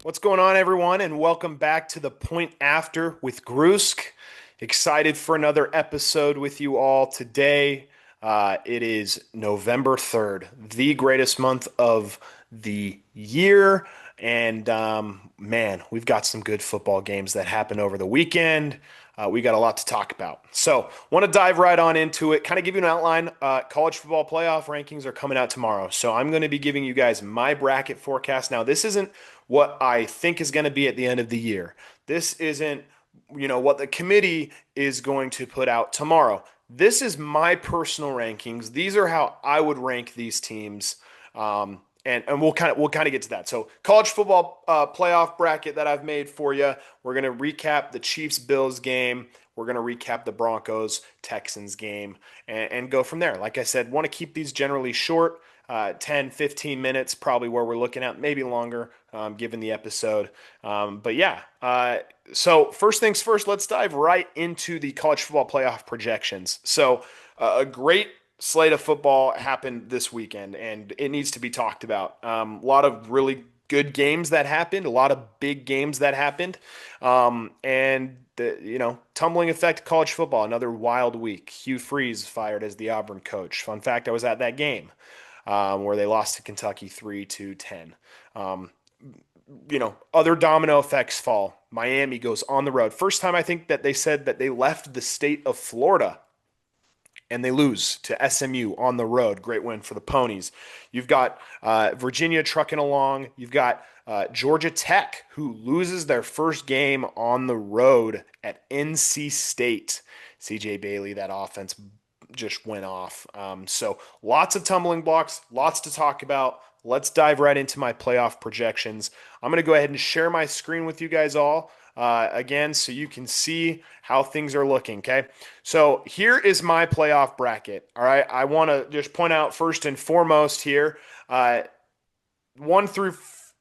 What's going on, everyone, and welcome back to the Point After with Grusk. Excited for another episode with you all today. It is November 3rd, the greatest month of the year. And man, we've got some good football games that happened over the weekend. We got a lot to talk about. So, want to dive right on into it, kind of give you an outline. College football playoff rankings are coming out tomorrow. So, I'm going to be giving you guys my bracket forecast. Now, this isn't what I think is going to be at the end of the year. This isn't, what the committee is going to put out tomorrow. This is my personal rankings. These are how I would rank these teams. And we'll kind of get to that. So college football playoff bracket that I've made for you. We're gonna recap the Chiefs Bills game. We're gonna recap the Broncos Texans game and go from there. Like I said, want to keep these generally short. 10, 15 minutes, probably where we're looking at, maybe longer, given the episode. But yeah, so first things first, let's dive right into the college football playoff projections. So a great slate of football happened this weekend, and it needs to be talked about. A lot of really good games that happened, a lot of big games that happened, and the tumbling effect of college football. Another wild week. Hugh Freeze fired as the Auburn coach. Fun fact: I was at that game where they lost to Kentucky 3-10. Um, other domino effects fall. Miami goes on the road. First time I think that they said that they left the state of Florida and they lose to SMU on the road. Great win for the Ponies. You've got Virginia trucking along. You've got Georgia Tech, who loses their first game on the road at NC State. CJ Bailey, that offense just went off. So lots of tumbling blocks, lots to talk about. Let's dive right into my playoff projections. I'm going to go ahead and share my screen with you guys all again so you can see how things are looking. Okay. So here is my playoff bracket. All right. I want to just point out first and foremost here 1 through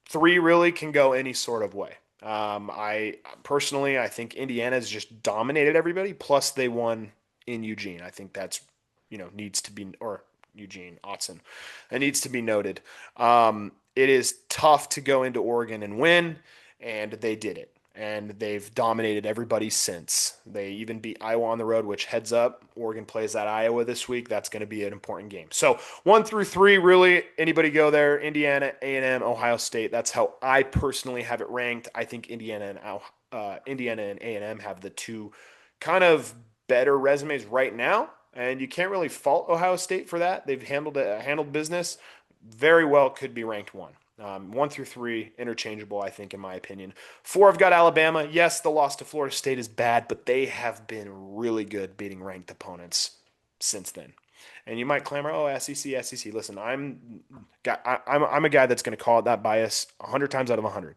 3 really can go any sort of way. I personally, I think Indiana's just dominated everybody. Plus, they won in Eugene. I think that's needs to be or Eugene Otson. That needs to be noted. It is tough to go into Oregon and win, and they did it. And they've dominated everybody since. They even beat Iowa on the road, which heads up, Oregon plays at Iowa this week. That's going to be an important game. So 1 through 3, really, anybody go there. Indiana, A&M, Ohio State. That's how I personally have it ranked. I think Indiana and A&M have the two kind of better resumes right now, and you can't really fault Ohio State for that. They've handled business very well. Could be ranked one. 1 through 3, interchangeable, I think, in my opinion. 4, I've got Alabama. Yes, the loss to Florida State is bad, but they have been really good beating ranked opponents since then. And you might clamor, "Oh, SEC, SEC." Listen, I'm a guy that's going to call it that bias 100 times out of 100.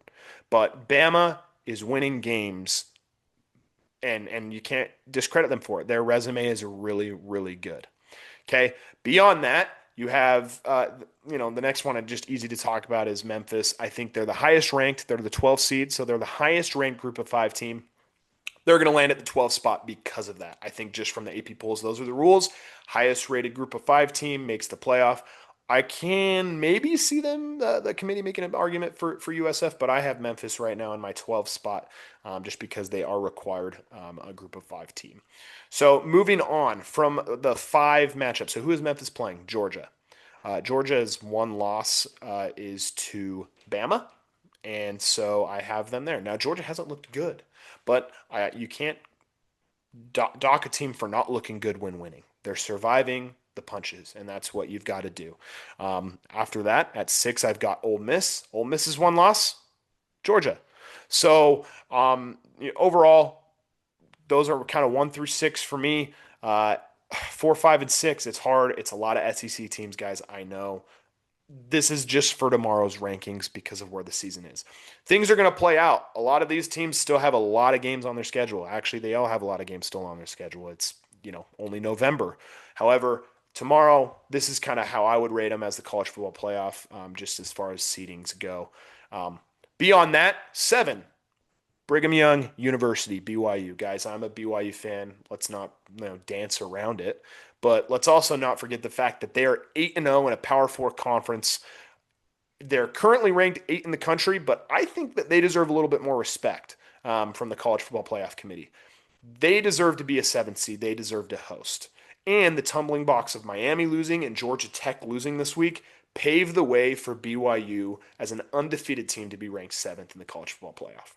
But Bama is winning games, and you can't discredit them for it. Their resume is really, really good. Okay. Beyond that, you have, the next one, just easy to talk about is Memphis. I think they're the highest ranked. They're the 12th seed, so they're the highest ranked group of 5 team. They're going to land at the 12th spot because of that. I think just from the AP polls, those are the rules. Highest rated group of 5 team makes the playoff. I can maybe see them, the committee making an argument for USF, but I have Memphis right now in my 12th spot just because they are required a group of 5 team. So moving on from the 5 matchups. So who is Memphis playing? Georgia. Georgia's one loss is to Bama, and so I have them there. Now, Georgia hasn't looked good, but you can't dock a team for not looking good when winning. They're surviving the punches, and that's what you've got to do. After that, at 6, I've got Ole Miss. Ole Miss is one loss, Georgia. So overall, those are kind of 1 through 6 for me. 4, 5, and 6, it's hard. It's a lot of SEC teams, guys. I know. This is just for tomorrow's rankings because of where the season is. Things are going to play out. A lot of these teams still have a lot of games on their schedule. Actually, they all have a lot of games still on their schedule. It's, only November. However, tomorrow, this is kind of how I would rate them as the college football playoff, just as far as seedings go. Beyond that, 7, Brigham Young University, BYU. Guys, I'm a BYU fan. Let's not dance around it. But let's also not forget the fact that they are 8-0 in a Power 4 conference. They're currently ranked 8 in the country, but I think that they deserve a little bit more respect from the College Football Playoff Committee. They deserve to be a 7th seed. They deserve to host. And the tumbling blocks of Miami losing and Georgia Tech losing this week pave the way for BYU as an undefeated team to be ranked 7th in the College Football Playoff.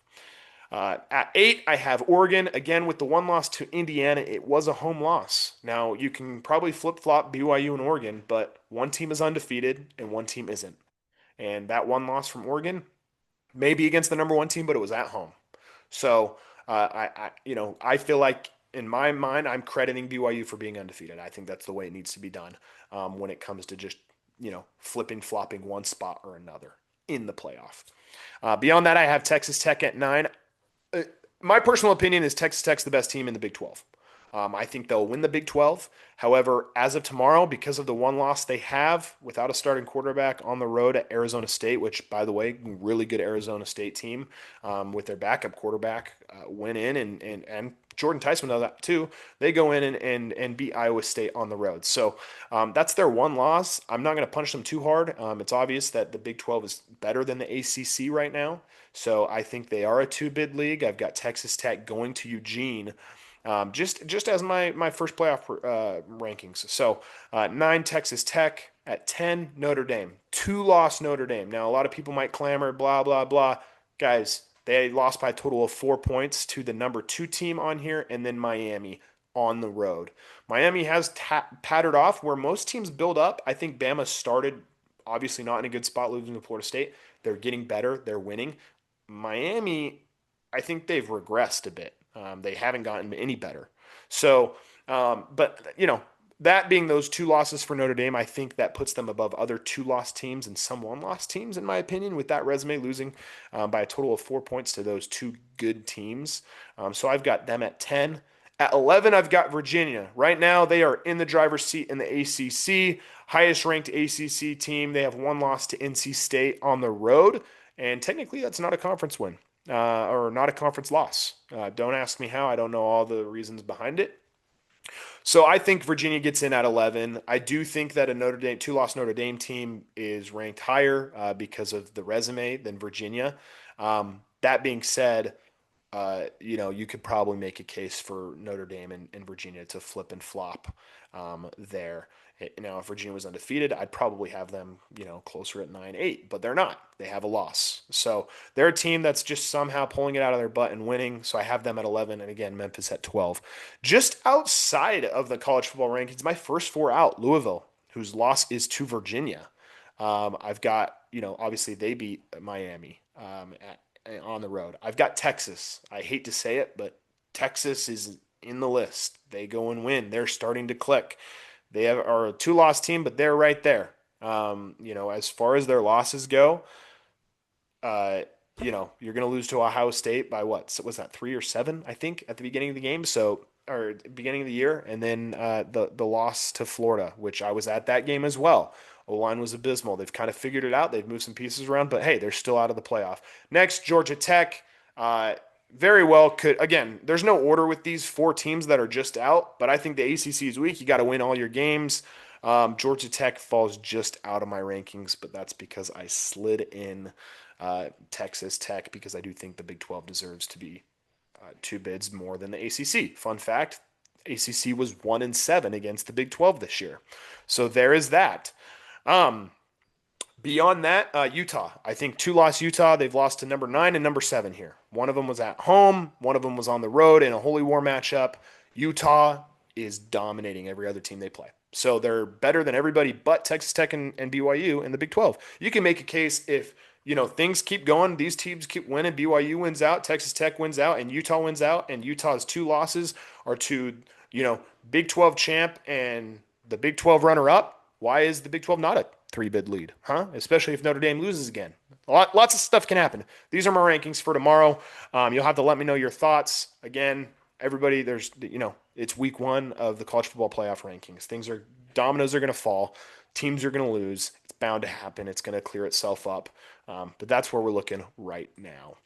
At 8, I have Oregon. Again, with the one loss to Indiana, it was a home loss. Now, you can probably flip flop BYU and Oregon, but one team is undefeated and one team isn't. And that one loss from Oregon may be against the number one team, but it was at home. So I feel like in my mind, I'm crediting BYU for being undefeated. I think that's the way it needs to be done when it comes to just flipping, flopping one spot or another in the playoff. Beyond that, I have Texas Tech at 9. My personal opinion is Texas Tech's the best team in the Big 12. I think they'll win the Big 12. However, as of tomorrow, because of the one loss they have without a starting quarterback on the road at Arizona State, which, by the way, really good Arizona State team with their backup quarterback, went in and Jordan Tyson knows that too. They go in and beat Iowa State on the road. So that's their one loss. I'm not going to punish them too hard. It's obvious that the Big 12 is better than the ACC right now. So I think they are a two-bid league. I've got Texas Tech going to Eugene just as my first playoff rankings. So 9 Texas Tech, at 10 Notre Dame, 2-loss Notre Dame. Now a lot of people might clamor, blah blah blah. Guys, they lost by a total of 4 points to the number 2 team on here, and then Miami on the road. Miami has pattered off where most teams build up. I think Bama started obviously not in a good spot losing to Florida State. They're getting better. They're winning. Miami, I think they've regressed a bit. They haven't gotten any better. So, that being those 2 losses for Notre Dame, I think that puts them above other 2-loss teams and some 1-loss teams, in my opinion, with that resume losing by a total of 4 points to those 2 good teams. So I've got them at 10. At 11, I've got Virginia. Right now, they are in the driver's seat in the ACC, highest ranked ACC team. They have 1 loss to NC State on the road, and technically that's not a conference win or not a conference loss. Don't ask me how. I don't know all the reasons behind it. So I think Virginia gets in at 11. I do think that a 2-loss Notre Dame team is ranked higher because of the resume than Virginia. That being said, you could probably make a case for Notre Dame and Virginia to flip and flop there. Now, if Virginia was undefeated, I'd probably have them, closer at 9-8, but they're not. They have a loss. So they're a team that's just somehow pulling it out of their butt and winning. So I have them at 11, and again, Memphis at 12. Just outside of the college football rankings, my first 4 out, Louisville, whose loss is to Virginia. I've got, obviously they beat Miami on the road. I've got Texas. I hate to say it, but Texas is in the list. They go and win. They're starting to click. They are a 2-loss team, but they're right there. As far as their losses go, you're going to lose to Ohio State by what? Was that 3 or 7? I think at the beginning of the game. So, or beginning of the year, and then the loss to Florida, which I was at that game as well. O-line was abysmal. They've kind of figured it out. They've moved some pieces around, but hey, they're still out of the playoff. Next, Georgia Tech. Very well could, again, there's no order with these 4 teams that are just out, but I think the ACC is weak. You got to win all your games. Georgia Tech falls just out of my rankings, but that's because I slid in Texas Tech because I do think the Big 12 deserves to be 2 bids more than the ACC. Fun fact, ACC was 1-7 against the Big 12 this year. So there is that. Beyond that, Utah. I think 2-loss Utah. They've lost to number 9 and number 7 here. One of them was at home. One of them was on the road in a Holy War matchup. Utah is dominating every other team they play. So they're better than everybody but Texas Tech and BYU in the Big 12. You can make a case if, things keep going, these teams keep winning, BYU wins out, Texas Tech wins out, and Utah wins out, and Utah's 2 losses are to, Big 12 champ and the Big 12 runner-up. Why is the Big 12 not a 3-bid lead, huh? Especially if Notre Dame loses again. Lots of stuff can happen. These are my rankings for tomorrow. You'll have to let me know your thoughts. Again, everybody, it's week 1 of the college football playoff rankings. Dominoes are going to fall. Teams are going to lose. It's bound to happen. It's going to clear itself up. But that's where we're looking right now.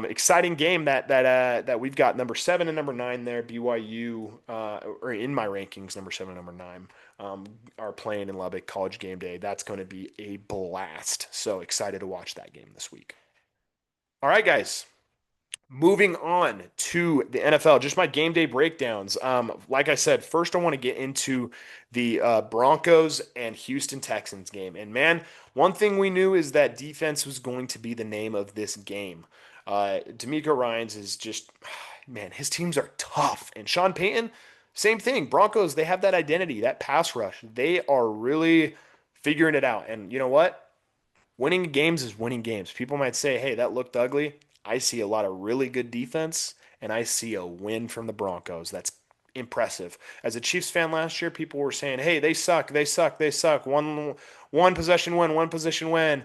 Exciting game that we've got number 7 and number 9 there. BYU, or in my rankings, number 7 and number 9. are playing in Lubbock College game day. That's going to be a blast. So excited to watch that game this week. All right, guys. Moving on to the NFL, just my game day breakdowns. Like I said, first I want to get into the Broncos and Houston Texans game. And man, one thing we knew is that defense was going to be the name of this game. D'Amico Ryans is just, man, his teams are tough. And Sean Payton, same thing. Broncos, they have that identity, that pass rush. They are really figuring it out. And you know what? Winning games is winning games. People might say, hey, that looked ugly. I see a lot of really good defense, and I see a win from the Broncos. That's impressive. As a Chiefs fan last year, people were saying, hey, they suck, they suck, they suck. One possession win, one possession win.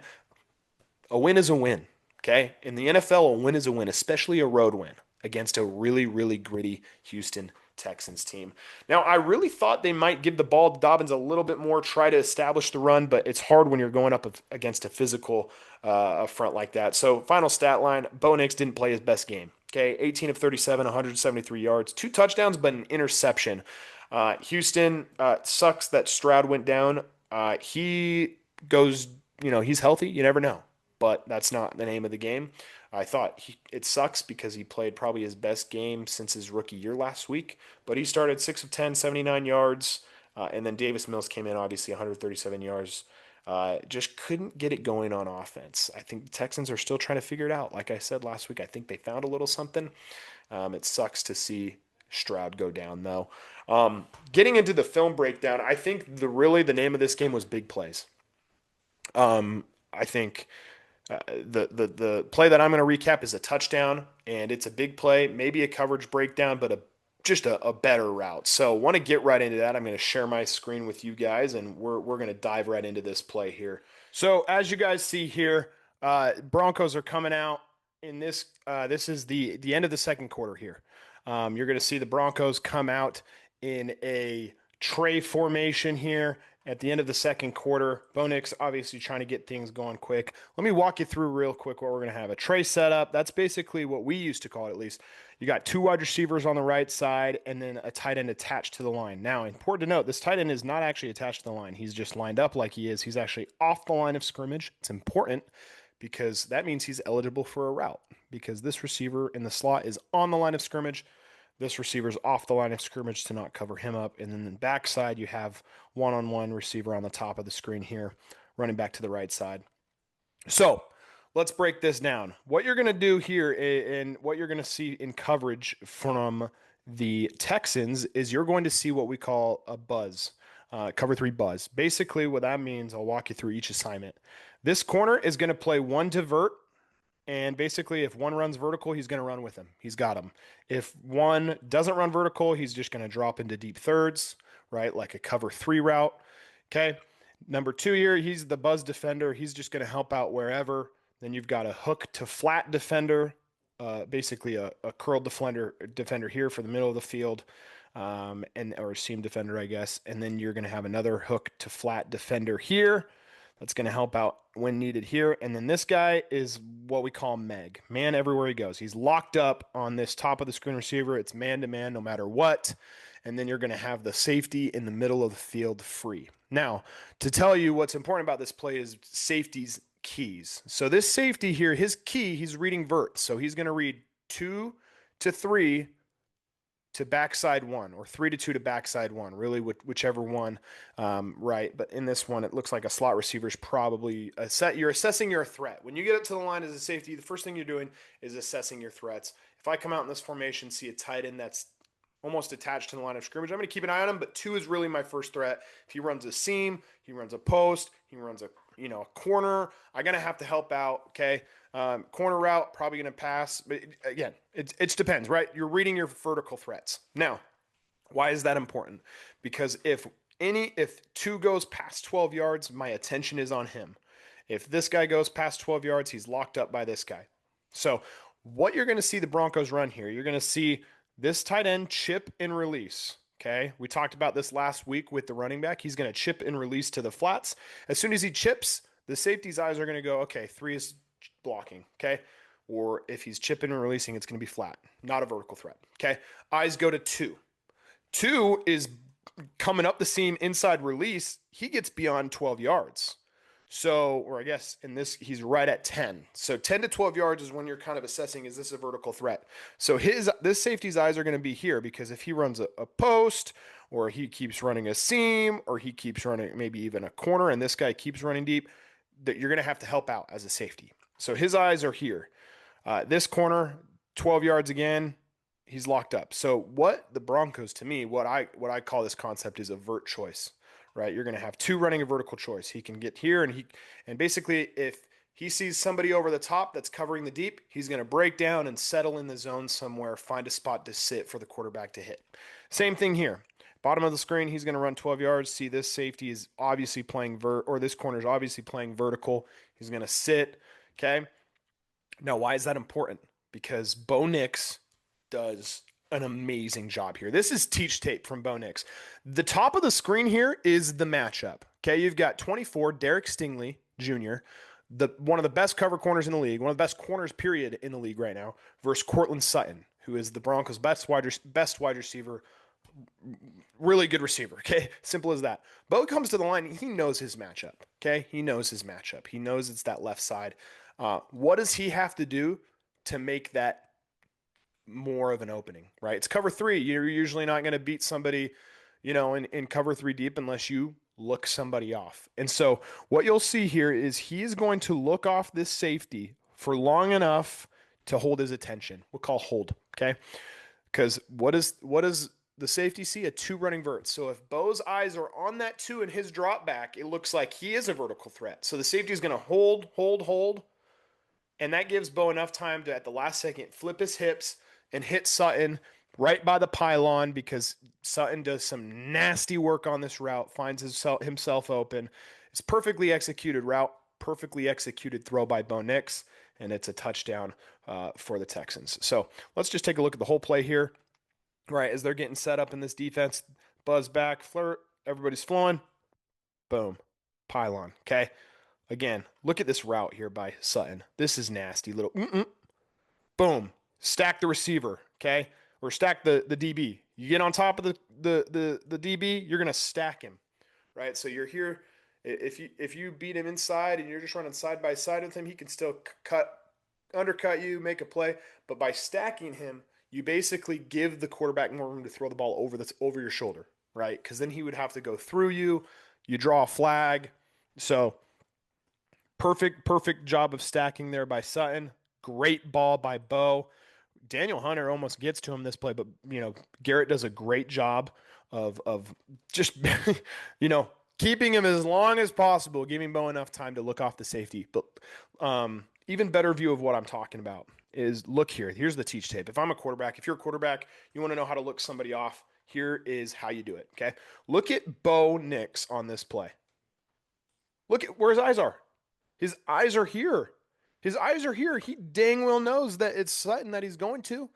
A win is a win. Okay. In the NFL, a win is a win, especially a road win against a really, really gritty Houston Texans team. Now, I really thought they might give the ball to Dobbins a little bit more, try to establish the run, but it's hard when you're going up against a physical front like that. So, final stat line: Bo Nix didn't play his best game. Okay, 18 of 37, 173 yards, 2 touchdowns, but an interception. Houston sucks that Stroud went down. He goes, he's healthy. You never know, but that's not the name of the game. I thought it sucks because he played probably his best game since his rookie year last week, but he started 6 of 10, 79 yards, and then Davis Mills came in, obviously 137 yards. Just couldn't get it going on offense. I think the Texans are still trying to figure it out. Like I said last week, I think they found a little something. It sucks to see Stroud go down, though. Getting into the film breakdown, I think the name of this game was big plays. I think the play that I'm going to recap is a touchdown, and it's a big play, maybe a coverage breakdown, but just a better route. So want to get right into that. I'm going to share my screen with you guys, and we're going to dive right into this play here. So as you guys see here, Broncos are coming out in this. This is the end of the second quarter here. You're going to see the Broncos come out in a tray formation here at the end of the second quarter. Bo Nix obviously trying to get things going quick. Let me walk you through real quick what we're going to have. A tray setup. That's basically what we used to call it, at least. You got 2 wide receivers on the right side and then a tight end attached to the line. Now, important to note, this tight end is not actually attached to the line. He's just lined up like he is. He's actually off the line of scrimmage. It's important because that means he's eligible for a route, because this receiver in the slot is on the line of scrimmage. This receiver's off the line of scrimmage to not cover him up. And then the backside, you have one-on-one receiver on the top of the screen here, running back to the right side. So let's break this down. What you're going to do here and what you're going to see in coverage from the Texans is you're going to see what we call a buzz, cover 3 buzz. Basically, what that means, I'll walk you through each assignment. This corner is going to play 1 to vert. And basically, if one runs vertical, he's going to run with him. He's got him. If one doesn't run vertical, he's just going to drop into deep thirds, right? Like a cover 3 route. Okay. Number 2 here, he's the buzz defender. He's just going to help out wherever. Then you've got a hook to flat defender, basically a curled defender here for the middle of the field, or a seam defender, I guess. And then you're going to have another hook to flat defender here. That's going to help out when needed here. And then this guy is what we call Meg. Man everywhere he goes. He's locked up on this top of the screen receiver. It's man-to-man no matter what. And then you're going to have the safety in the middle of the field free. Now, to tell you what's important about this play is safety's keys. So this safety here, his key, he's reading vert. So he's going to read 2 to 3 to backside 1, or 3 to 2 to backside 1, really whichever one, right? But in this one, it looks like a slot receiver is probably you're assessing your threat. When you get up to the line as a safety, the first thing you're doing is assessing your threats. If I come out in this formation, see a tight end that's almost attached to the line of scrimmage, I'm going to keep an eye on him, but 2 is really my first threat. If he runs a seam, he runs a post, he runs a corner, I'm going to have to help out, okay? Corner route, probably going to pass. But again, it depends, right? You're reading your vertical threats. Now, why is that important? Because if 2 goes past 12 yards, my attention is on him. If this guy goes past 12 yards, he's locked up by this guy. So what you're going to see the Broncos run here, you're going to see this tight end chip and release. Okay, we talked about this last week with the running back. He's going to chip and release to the flats. As soon as he chips, the safety's eyes are going to go, okay, 3 is blocking, okay? Or if he's chipping and releasing, it's going to be flat, not a vertical threat, okay? Eyes go to 2. 2 is Coming up the seam inside release, he gets beyond 12 yards. So, or I guess in this, he's right at 10. So 10 to 12 yards is when you're kind of assessing, is this a vertical threat? So this safety's eyes are going to be here because if he runs a post or he keeps running a seam or he keeps running maybe even a corner and this guy keeps running deep, that you're going to have to help out as a safety. So his eyes are here. This corner, 12 yards again, he's locked up. So what the Broncos, to me, what I call this concept is a vert choice, right? You're going to have two running a vertical choice. He can get here and basically if he sees somebody over the top that's covering the deep, he's going to break down and settle in the zone somewhere, find a spot to sit for the quarterback to hit. Same thing here. Bottom of the screen, he's going to run 12 yards. See, this safety is obviously playing this corner is obviously playing vertical. He's going to sit, okay? Now, why is that important? Because Bo Nix does an amazing job here. This is teach tape from Bo Nix. The top of the screen here is the matchup. Okay, you've got 24, Derek Stingley Jr., one of the best cover corners in the league, one of the best corners, period, in the league right now, versus Cortland Sutton, who is the Broncos' best wide receiver, really good receiver. Okay, simple as that. Bo comes to the line, he knows his matchup. Okay, he knows his matchup. He knows it's that left side. What does he have to do to make that more of an opening, right? It's cover three. You're usually not going to beat somebody, in cover three deep unless you look somebody off. And so what you'll see here is he is going to look off this safety for long enough to hold his attention. We'll call hold, okay? Because what does the safety see? A two running vert. So if Bo's eyes are on that two and his drop back, it looks like he is a vertical threat. So the safety is going to hold, and that gives Bo enough time to, at the last second, flip his hips and hit Sutton right by the pylon because Sutton does some nasty work on this route, finds himself open. It's perfectly executed route, perfectly executed throw by Bo Nix, and it's a touchdown for the Texans. So let's just take a look at the whole play here. Right, as they're getting set up in this defense, buzz back, flirt, everybody's flowing. Boom, pylon, okay? Again, look at this route here by Sutton. This is nasty. Little boom. Stack the receiver, okay? Or stack the DB. You get on top of the DB, you're gonna stack him, right? So you're here. If you beat him inside and you're just running side by side with him, he can still undercut you, make a play. But by stacking him, you basically give the quarterback more room to throw the ball over your shoulder, right? Because then he would have to go through you. You draw a flag. So perfect job of stacking there by Sutton. Great ball by Bo. Daniel Hunter almost gets to him this play, but Garrett does a great job of just keeping him as long as possible, giving Bo enough time to look off the safety. But even better view of what I'm talking about is look here. Here's the teach tape. If I'm a quarterback, if you're a quarterback, you want to know how to look somebody off. Here is how you do it. Okay. Look at Bo Nix on this play. Look at where his eyes are. His eyes are here. His eyes are here. He dang well knows that it's Sutton that he's going to.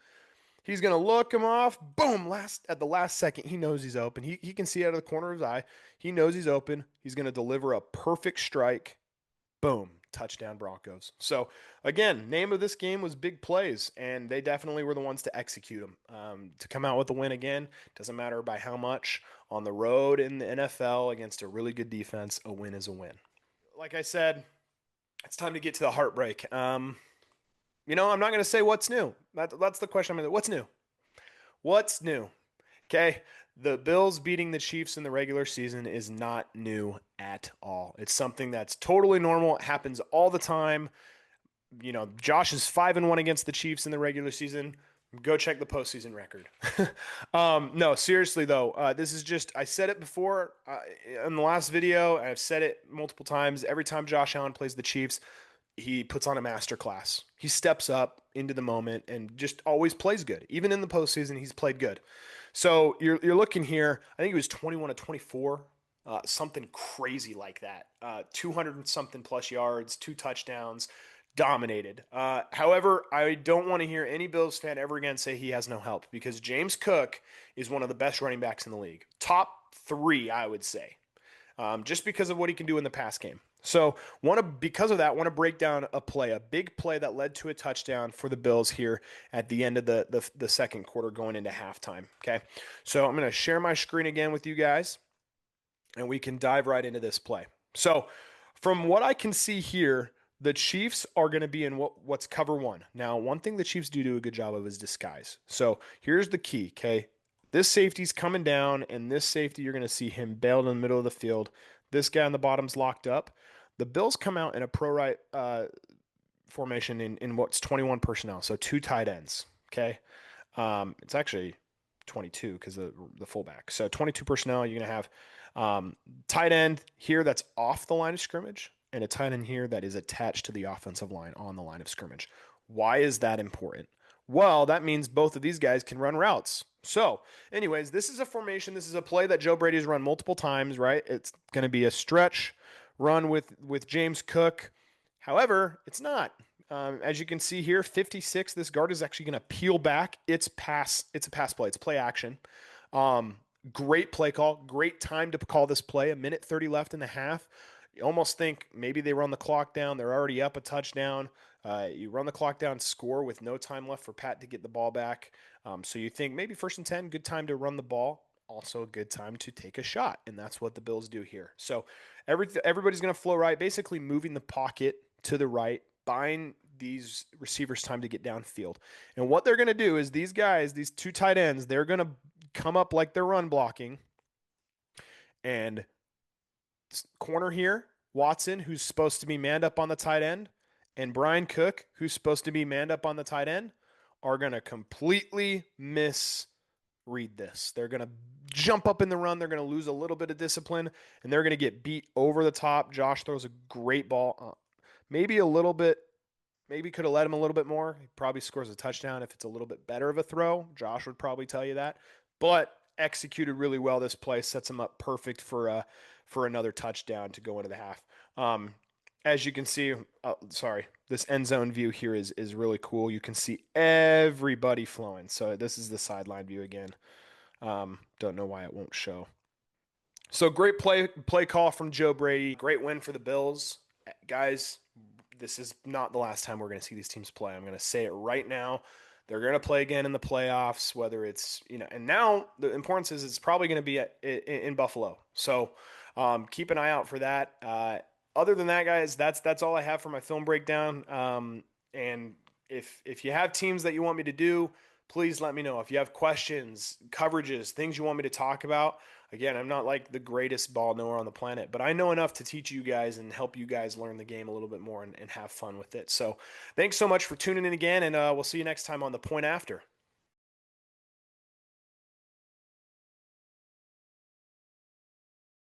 He's going to look him off. Boom. At the last second, he knows he's open. He can see out of the corner of his eye. He knows he's open. He's going to deliver a perfect strike. Boom. Touchdown Broncos. So again, name of this game was big plays, and they definitely were the ones to execute them. To come out with a win again, doesn't matter by how much. On the road in the NFL against a really good defense, a win is a win. Like I said, it's time to get to the heartbreak. I'm not going to say what's new. That's the question. What's new? What's new? Okay. The Bills beating the Chiefs in the regular season is not new at all. It's something that's totally normal. It happens all the time. Josh is 5-1 against the Chiefs in the regular season. Go check the postseason record. No, seriously though, this is just, I said it before in the last video. I've said it multiple times. Every time Josh Allen plays the Chiefs, he puts on a masterclass. He steps up into the moment and just always plays good. Even in the postseason, he's played good. So you're looking here. I think it was 21 to 24, something crazy like that. 200 and something plus yards, 2 touchdowns, dominated. However, I don't want to hear any Bills fan ever again say he has no help because James Cook is one of the best running backs in the league. Top 3, I would say. just because of what he can do in the pass game. So, because of that, want to break down a big play that led to a touchdown for the Bills here at the end of the second quarter, going into halftime. Okay, so I'm going to share my screen again with you guys, and we can dive right into this play. So, from what I can see here, the Chiefs are going to be in what's cover one. Now, one thing the Chiefs do a good job of is disguise. So, here's the key, okay? This safety's coming down, and this safety, you're going to see him bailed in the middle of the field. This guy on the bottom's locked up. The Bills come out in a pro right formation in what's 21 personnel, so two tight ends, okay? It's actually 22 because the fullback. So 22 personnel. You're going to have tight end here that's off the line of scrimmage, and a tight end here that is attached to the offensive line on the line of scrimmage. Why is that important? Well, that means both of these guys can run routes. So, anyways, this is a formation. This is a play that Joe Brady has run multiple times, right? It's going to be a stretch run with James Cook. However, it's not. As you can see here, 56. This guard is actually going to peel back. It's pass. It's a pass play. It's play action. Great play call. Great time to call this play. 1:30 left in the half. You almost think maybe they run the clock down. They're already up a touchdown. You run the clock down, score with no time left for Pat to get the ball back. So you think maybe 1st and 10, good time to run the ball. Also a good time to take a shot, and that's what the Bills do here. So everybody's going to flow right, basically moving the pocket to the right, buying these receivers time to get downfield. And what they're going to do is these guys, these two tight ends, they're going to come up like they're run blocking. And corner here, Watson, who's supposed to be manned up on the tight end, and Brian Cook, who's supposed to be manned up on the tight end, are going to completely misread this. They're going to jump up in the run. They're going to lose a little bit of discipline, and they're going to get beat over the top. Josh throws a great ball. Maybe a little bit, maybe could have led him a little bit more. He probably scores a touchdown if it's a little bit better of a throw. Josh would probably tell you that. But executed really well this play, sets him up perfect for another touchdown to go into the half. As you can see, this end zone view here is really cool. You can see everybody flowing. So this is the sideline view again. Don't know why it won't show. So great play call from Joe Brady. Great win for the Bills. Guys, this is not the last time we're going to see these teams play. I'm going to say it right now. They're going to play again in the playoffs, whether it's, and now the importance is it's probably going to be in Buffalo. So keep an eye out for that. Other than that, guys, that's all I have for my film breakdown. And if you have teams that you want me to do, please let me know. If you have questions, coverages, things you want me to talk about. Again, I'm not like the greatest ball knower on the planet, but I know enough to teach you guys and help you guys learn the game a little bit more and have fun with it. So thanks so much for tuning in again, and we'll see you next time on The Point After.